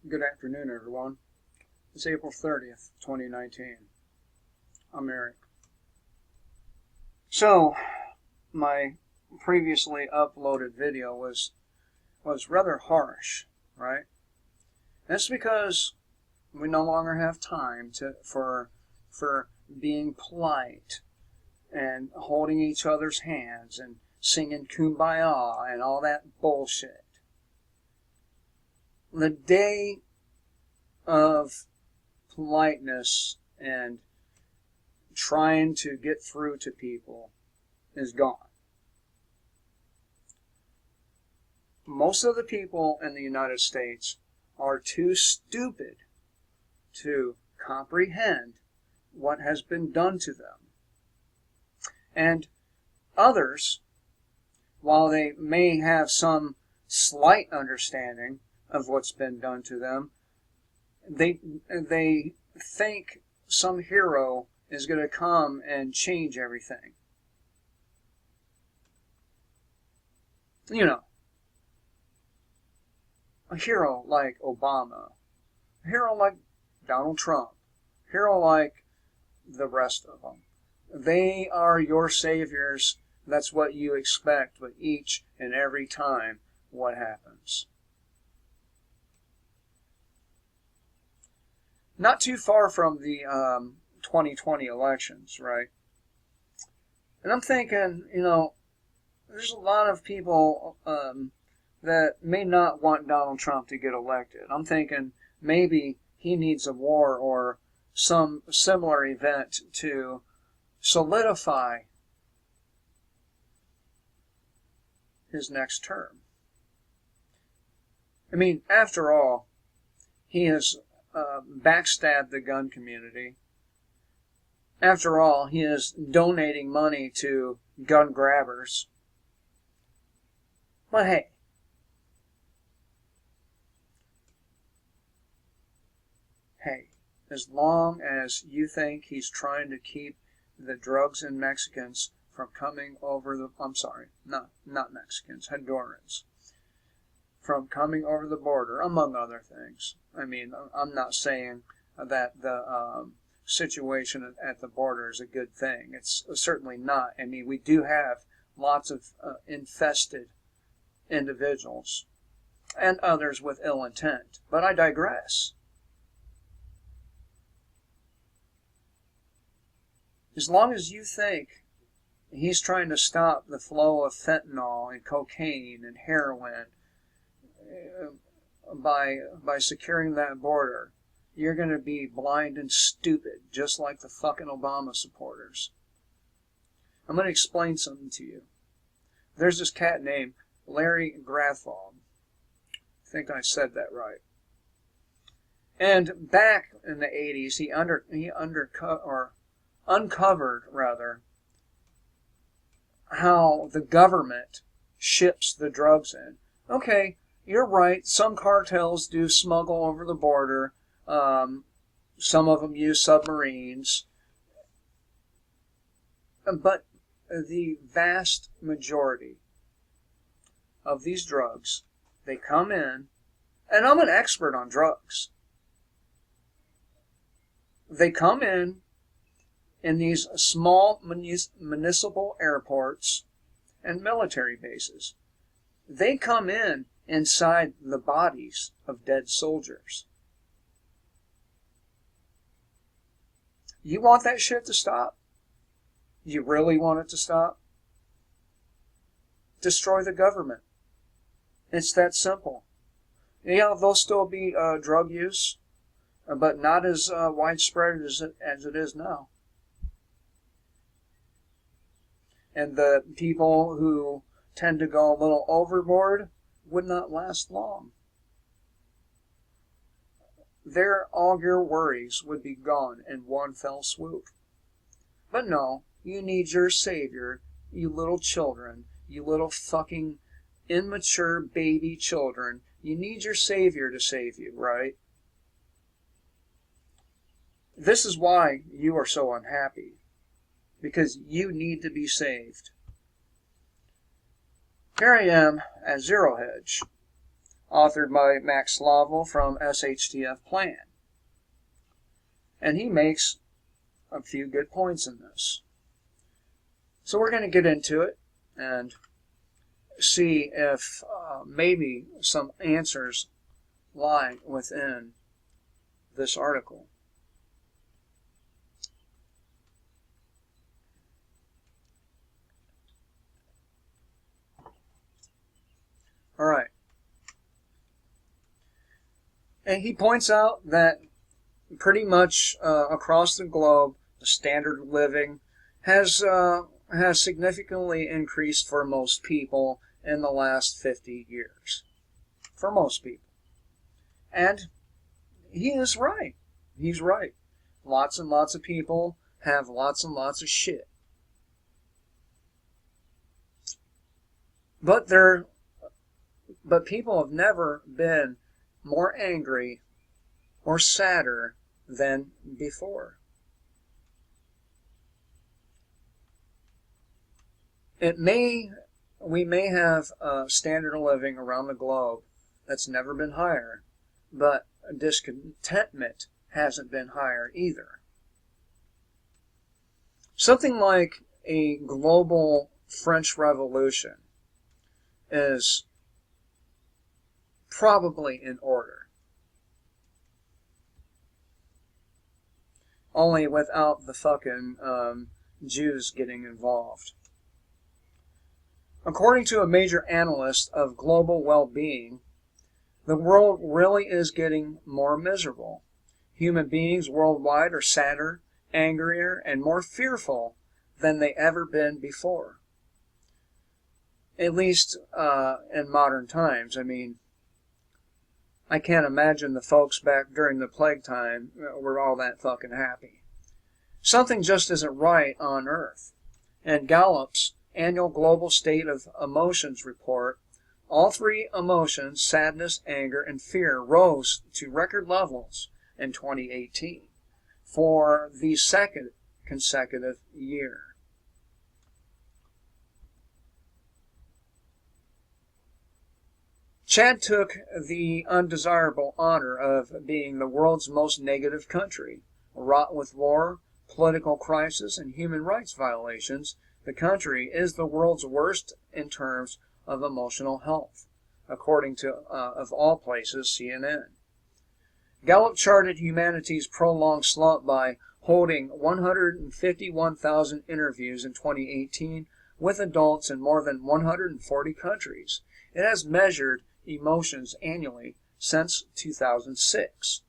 Good afternoon, everyone. It's April 30th, 2019. I'm Eric. So, my previously uploaded video was rather harsh, right? That's because we no longer have time for being polite and holding each other's hands and singing Kumbaya and all that bullshit. The day of politeness and trying to get through to people is gone. Most of the people in the United States are too stupid to comprehend what has been done to them. And others, while they may have some slight understanding of what's been done to them, they think some hero is going to come and change everything. You know, a hero like Obama, a hero like Donald Trump, a hero like the rest of them. They are your saviors. That's what you expect with each and every time what happens. Not too far from the 2020 elections, right? And I'm thinking, there's a lot of people that may not want Donald Trump to get elected. I'm thinking maybe he needs a war or some similar event to solidify his next term. I mean, after all, he has backstabbed the gun community. After all, he is donating money to gun grabbers. But hey, as long as you think he's trying to keep the drugs and Mexicans from coming over the, not Mexicans, Hondurans, from coming over the border, among other things. I mean, I'm not saying that the situation at the border is a good thing. It's certainly not. I mean, we do have lots of infested individuals and others with ill intent. But I digress. As long as you think he's trying to stop the flow of fentanyl and cocaine and heroin by securing that border, you're going to be blind and stupid, just like the fucking Obama supporters. I'm going to explain something to you. There's this cat named Larry Grathwohl. I think I said that right. And back in the 80s, he uncovered how the government ships the drugs in. Okay, you're right. Some cartels do smuggle over the border. Some of them use submarines. But the vast majority of these drugs, they come in, and I'm an expert on drugs. They come in these small municipal airports and military bases. They come in inside the bodies of dead soldiers. You want that shit to stop? You really want it to stop? Destroy the government. It's that simple. Yeah, there'll still be drug use, but not as widespread as it is now. And the people who tend to go a little overboard would not last long. All your worries would be gone in one fell swoop. But no, you need your savior, you little children, you little fucking immature baby children. You need your savior to save you, right? This is why you are so unhappy. Because you need to be saved. Here I am at Zero Hedge, authored by Max Slavel from SHTF Plan. And he makes a few good points in this. So we're going to get into it and see if maybe some answers lie within this article. All right. And he points out that pretty much across the globe, the standard of living has significantly increased for most people in the last 50 years. For most people. And he is right. He's right. Lots and lots of people have lots and lots of shit. But people have never been more angry or sadder than before. We may have a standard of living around the globe that's never been higher, but discontentment hasn't been higher either. Something like a global French Revolution is probably in order. Only without the fucking Jews getting involved. According to a major analyst of global well-being, the world really is getting more miserable. Human beings worldwide are sadder, angrier, and more fearful than they ever been before. At least in modern times. I mean, I can't imagine the folks back during the plague time were all that fucking happy. Something just isn't right on Earth. And Gallup's annual Global State of Emotions report, all three emotions, sadness, anger, and fear, rose to record levels in 2018 for the second consecutive year. Chad took the undesirable honor of being the world's most negative country. Wrought with war, political crisis, and human rights violations, the country is the world's worst in terms of emotional health, according to, of all places, CNN. Gallup charted humanity's prolonged slump by holding 151,000 interviews in 2018 with adults in more than 140 countries. It has measured emotions annually since 2006.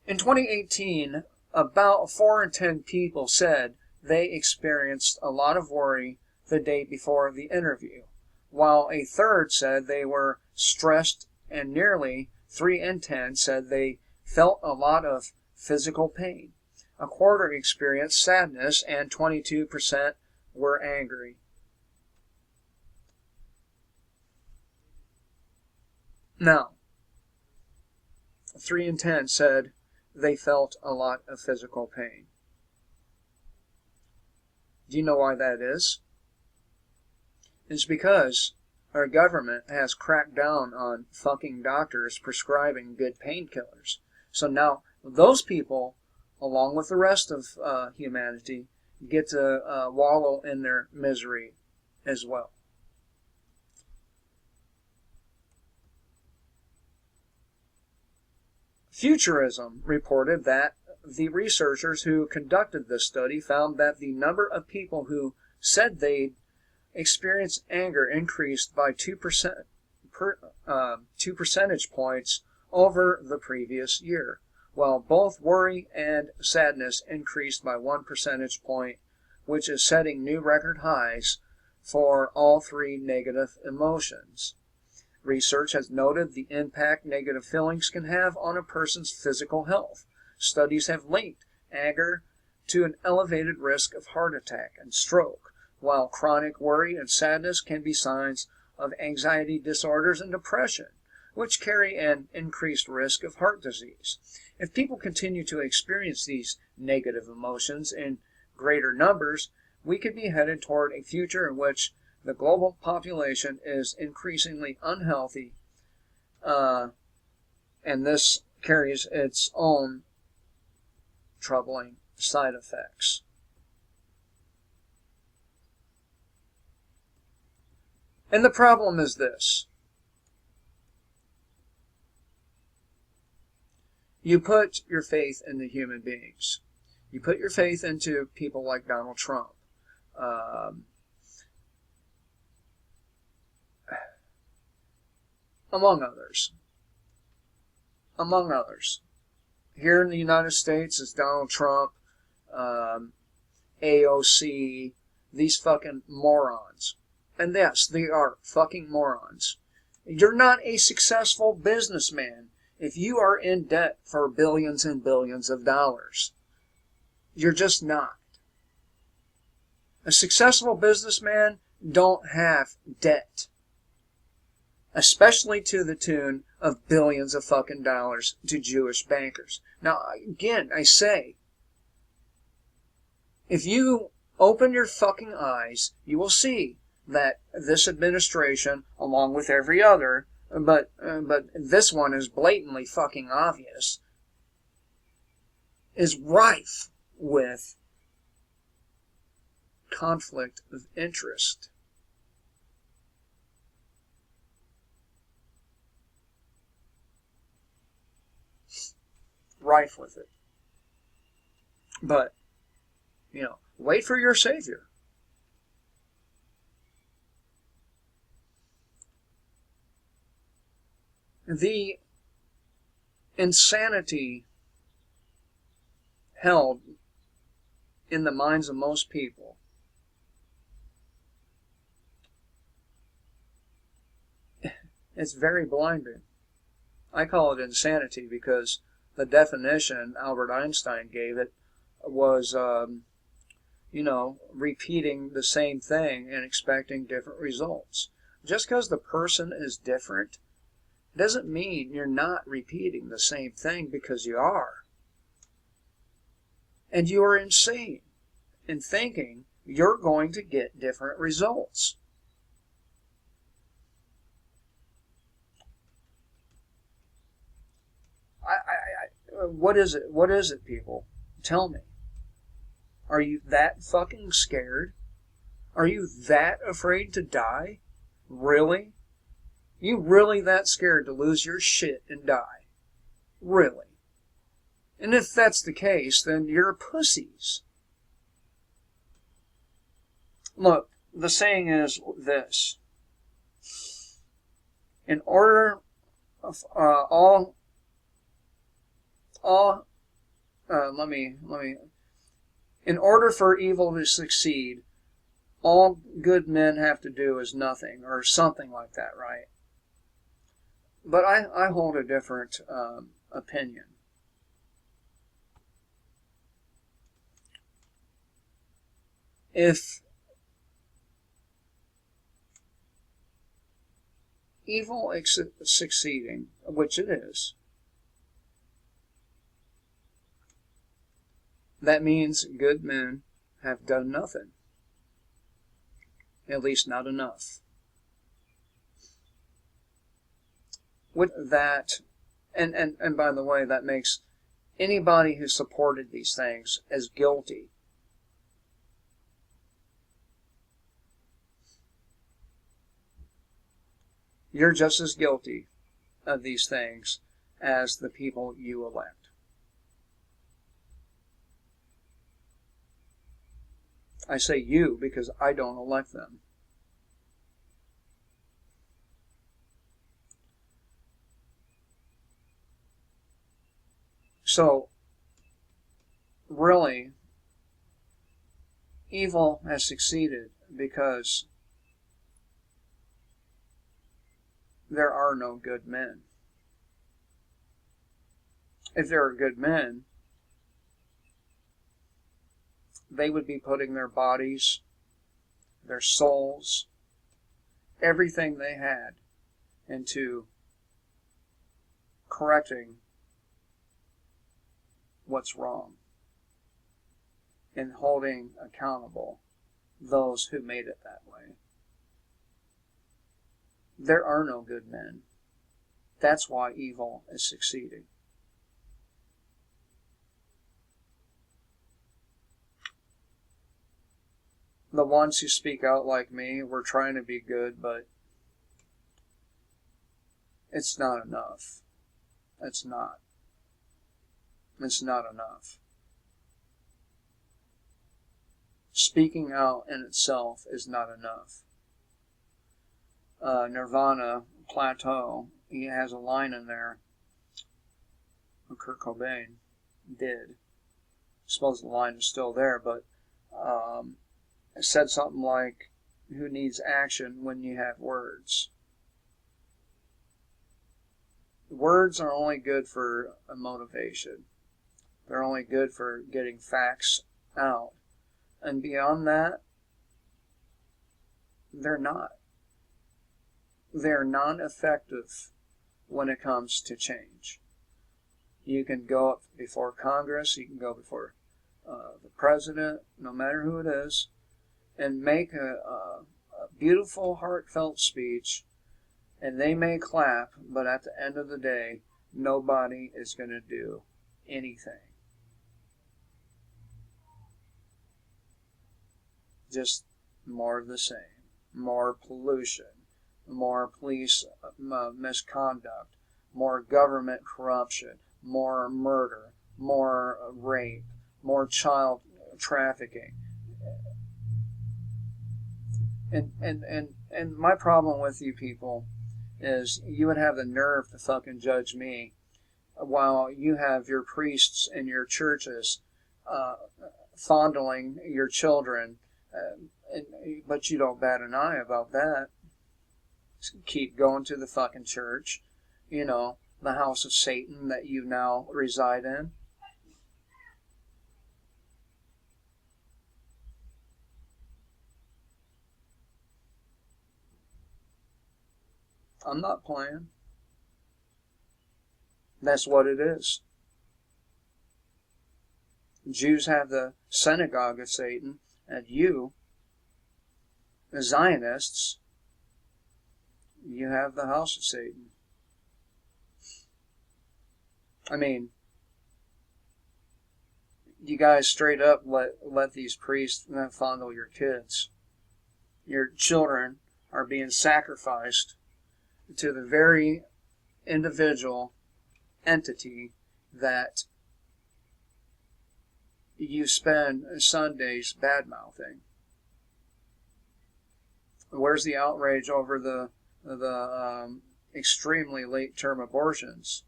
In 2018, about 4 in 10 people said they experienced a lot of worry the day before the interview, while a third said they were stressed, and nearly 3 in 10 said they felt a lot of physical pain. A quarter experienced sadness, and 22% were angry. Now, 3 in 10 said they felt a lot of physical pain. Do you know why that is? It's because our government has cracked down on fucking doctors prescribing good painkillers. So now those people, along with the rest of humanity, get to wallow in their misery as well. Futurism reported that the researchers who conducted this study found that the number of people who said they'd experienced anger increased by 2 percentage points over the previous year, while both worry and sadness increased by 1 percentage point, which is setting new record highs for all three negative emotions. Research has noted the impact negative feelings can have on a person's physical health. Studies have linked anger to an elevated risk of heart attack and stroke, while chronic worry and sadness can be signs of anxiety disorders and depression, which carry an increased risk of heart disease. If people continue to experience these negative emotions in greater numbers, we could be headed toward a future in which the global population is increasingly unhealthy, And this carries its own troubling side effects. And the problem is this. You put your faith into human beings. You put your faith into people like Donald Trump. Among others. Among others. Here in the United States is Donald Trump, AOC, these fucking morons. And yes, they are fucking morons. You're not a successful businessman if you are in debt for billions and billions of dollars. You're just not. A successful businessman don't have debt. Especially to the tune of billions of fucking dollars to Jewish bankers. Now, again, I say, if you open your fucking eyes, you will see that this administration, along with every other, but this one is blatantly fucking obvious, is rife with conflict of interest. Rife with it. But, wait for your Savior. The insanity held in the minds of most people it's very blinding. I call it insanity because the definition Albert Einstein gave it was, repeating the same thing and expecting different results. Just because the person is different doesn't mean you're not repeating the same thing, because you are. And you are insane in thinking you're going to get different results. What is it? What is it, people? Tell me. Are you that fucking scared? Are you that afraid to die? Really? You really that scared to lose your shit and die? Really? And if that's the case, then you're pussies. Look, the saying is this. In order of in order for evil to succeed, all good men have to do is nothing, or something like that, right? But I hold a different opinion. If evil is succeeding, which it is, that means good men have done nothing. At least not enough. With that, and by the way, that makes anybody who supported these things as guilty. You're just as guilty of these things as the people you elect. I say you because I don't elect them. So, really, evil has succeeded because there are no good men. If there are good men, they would be putting their bodies, their souls, everything they had into correcting what's wrong and holding accountable those who made it that way. There are no good men. That's why evil is succeeding. The ones who speak out like me, we're trying to be good, but it's not enough. It's not. It's not enough. Speaking out in itself is not enough. Nirvana, Plateau, he has a line in there. Kurt Cobain did. I suppose the line is still there, but it said something like, "Who needs action when you have words?" Words are only good for a motivation. They're only good for getting facts out. And beyond that, they're not. They're non-effective when it comes to change. You can go up before Congress, you can go before the president, no matter who it is, and make a beautiful, heartfelt speech, and they may clap, but at the end of the day, nobody is going to do anything. Just more of the same. More pollution, more police misconduct, more government corruption, more murder, more rape, more child trafficking. And my problem with you people is you would have the nerve to fucking judge me while you have your priests in your churches fondling your children, but you don't bat an eye about that. Just keep going to the fucking church, the house of Satan that you now reside in. I'm not playing. That's what it is. Jews have the synagogue of Satan, and you, the Zionists, you have the house of Satan. I mean, you guys straight up let these priests fondle your kids. Your children are being sacrificed to the very individual entity that you spend Sundays bad-mouthing. Where's the outrage over the extremely late-term abortions?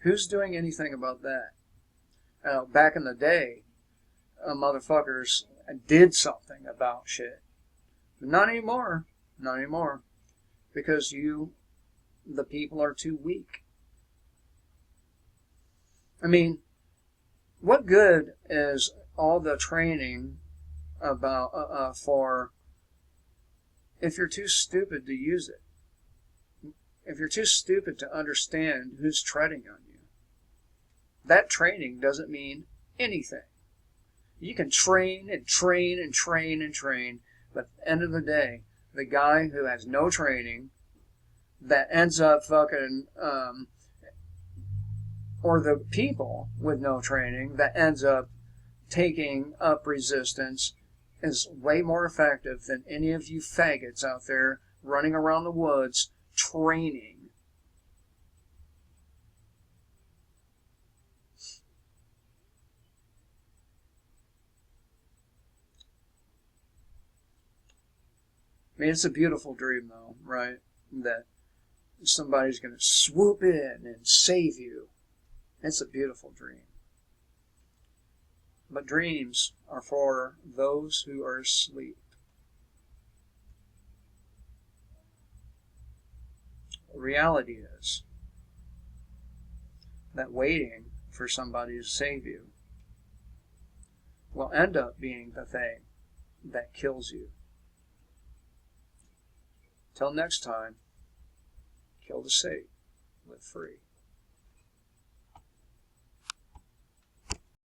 Who's doing anything about that? Back in the day, motherfuckers did something about shit. Not anymore. Not anymore. Because the people are too weak. I mean, what good is all the training about for if you're too stupid to use it? If you're too stupid to understand who's treading on you, that training doesn't mean anything. You can train and train and train and train, but at the end of the day, the guy who has no training that ends up fucking or the people with no training that ends up taking up resistance is way more effective than any of you faggots out there running around the woods training. I mean, it's a beautiful dream, though, right? That somebody's going to swoop in and save you. It's a beautiful dream. But dreams are for those who are asleep. Reality is that waiting for somebody to save you will end up being the thing that kills you. Till next time, kill the Satan, live free.